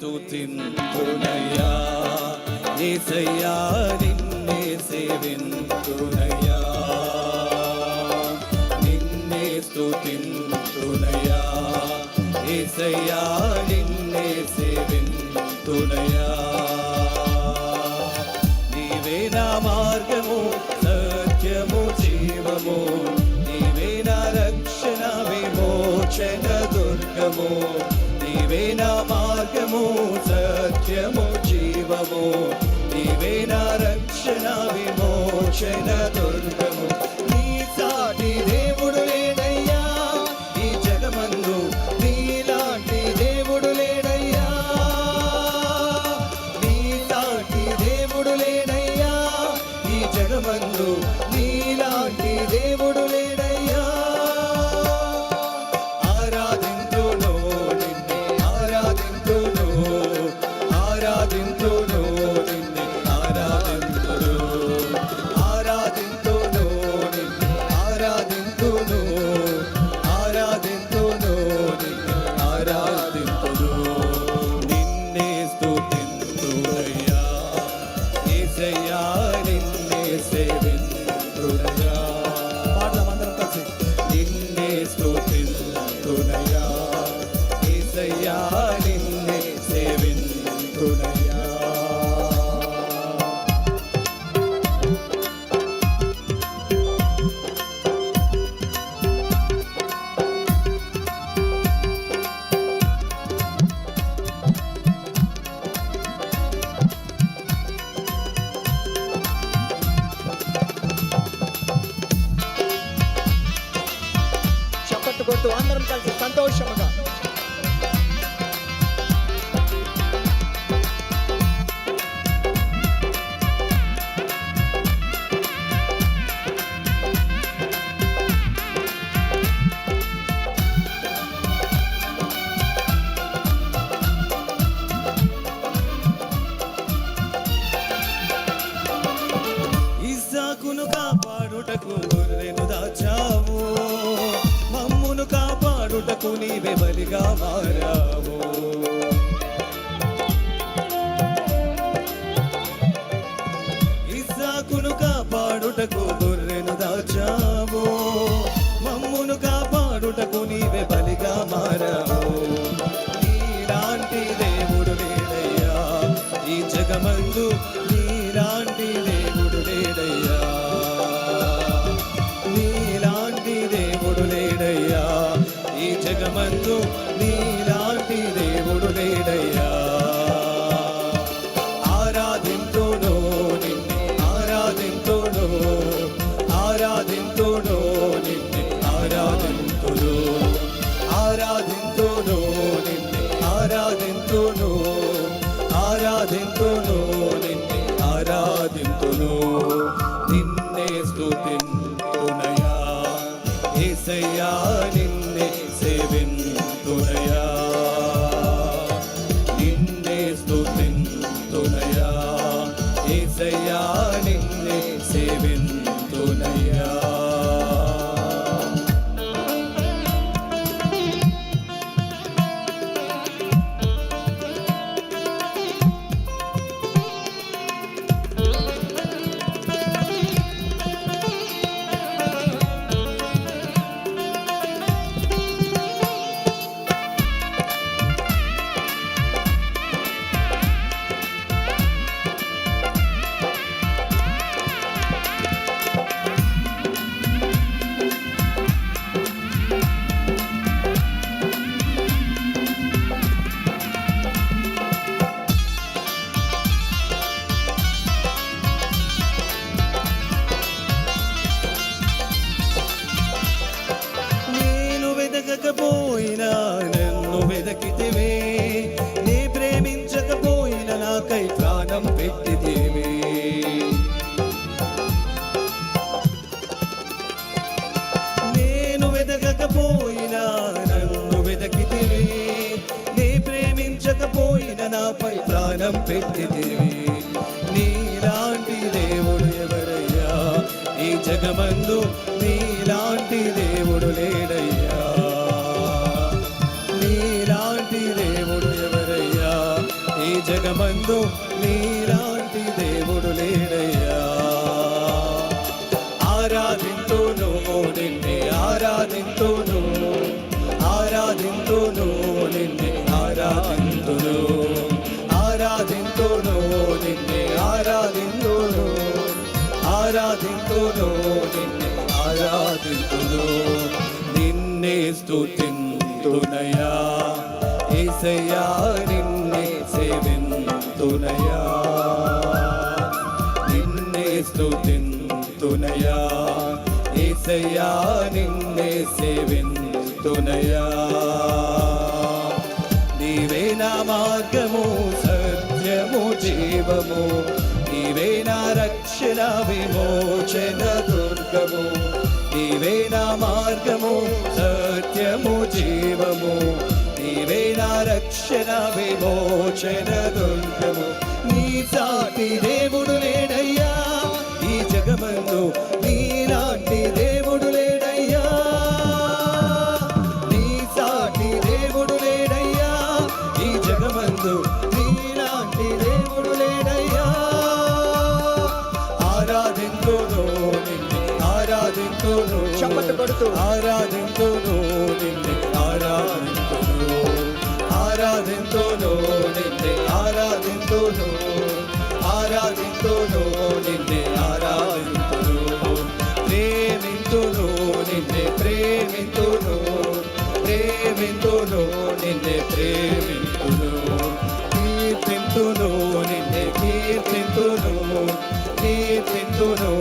స్తుతింతునయ్యా యేసయ్యా నిన్నే సేవింతునయ్యా నిన్నే స్తుతింతునయ్యా యేసయ్యా నిన్నే సేవింతునయ్యా నీవే నా మార్గము సత్యము జీవము నీవే నా రక్షణ విమోచన దుర్గము నీవే నా మార్గము సత్యము జీవము నీవే నా రక్షణ విమోచన దుర్గము నీ సాటి దేవుడు లేడయ్యా ఈ జగమందు నీలాంటి దేవుడు లేడయ్యా నీ సాటి దేవుడు లేడయ్యా ఈ జగమందు నీలాంటి దేవుడు లేడయ్యా ఆరాధింతును నిన్నే ఆరాధింతును ఆరాధింతును నిన్నే ఆరాధింతును ఆరాధింతును నిన్నే ఆరాధింతును ఆరాధింతును నిన్నే ఆరాధింతును నిన్నే స్తుతింతునయ్యా యేసయ్యా నిన్నే సేవింతునయ్యా పాడదామందరం కలిసి నిన్నే స్తుతింతునయ్యా యేసయ్యా నిన్నే సేవింతునయ్యా చప్పట్లు కొడుతూ అందరం కలిసి సంతోషముగా ఇస్సాకును కాపాడుటకు గొర్రెను దాచావు మమ్మును కాపాడుటకు నీవే బలిగా మారావు ఇస్సాకును కాపాడుటకు గొర్రెను దాచావు మమ్మును కాపాడుటకు నీవే బలిగా మారావు నీలాంటి దేవుడు లేడయ్యా ఈ జగమందు నీలాంటి దేవుడు లేడయ్యా నీలాంటి దేవుడు లేడయ్యా ఈ జగమందు నీలాంటి దేవుడు లేడయ్యా ఆరాధింతును నిన్నే ఆరాధింతును ఆరాధింతును నిన్నే ఆరాధింతును ఆరాధింతును నిన్నే ఆరాధింతును ఆరాధింతును నిన్నే ఆరాధింతును నిన్నే స్తుతింతునయ్యా యేసయ్యా నిన్నే సేవింతునయ్యా నిన్నే స్తుతింతునయ్యా యేసయ్యా నిన్నే సేవింతునయ్యా వెదకకపోయినా నన్ను వెదకితివే నీ ప్రేమించకపోయినా నాకై ప్రాణం పెట్టితివే నేను వెదకకపోయినా నన్ను వెదకితివే నీ ప్రేమించకపోయినా నాపై ప్రాణం పెట్టితివే నీలాంటి దేవుడు ఎవరయ్యా ఈ జగమందు నీలాంటి దేవుడు లేడయ్యా నీలాంటి దేవుడు ఎవరయ్యా జగమందు నీలాంటి దేవుడు లేడయ్యా. ఆరాధింతును నిన్నే ఆరాధింతును, ఆరాధింతును నిన్నే ఆరాధింతును, ఆరాధింతును నిన్నే ఆరాధింతును, ఆరాధింతును నిన్నే ఆరాధింతును. నిన్నే స్తుతింతునయా యేసయ్యా, నిన్నే సేవింతునయా, నిన్నే స్తుతింతునయా యేసయ్యా, నిన్నే సేవింతునయా. నీవే నా మార్గము సత్యము జీవము, నీవే నా రక్షణ విమోచన దుర్గము, నీవే నా మార్గము సత్యము జీవము, నీవే నా రక్షణ విమోచన దుర్గము. నీ సాటి దేవుడు లేడయ్యా ఈ జగమందు, నీలాంటి దేవుడు లేడయ్యా, నీ సాటి దేవుడు లేడయ్యా ఈ జగమందు, నీలాంటి దేవుడు లేడయ్యా. ఆరాధింతును నిన్నే ఆరాధింతును, చప్పట్లు కొడుతూ ఆరాధింతును నిన్నే ఆరాధింతును, ఆరాధింతును నిన్నే ఆరాధింతును, ఆరాధింతును నిన్నే ఆరాధింతును. ప్రేమింతును నిన్నే ప్రేమింతును, ప్రేమింతును నిన్నే ప్రేమింతును. కీర్తింతును నిన్నే కీర్తింతును, కీర్తింతును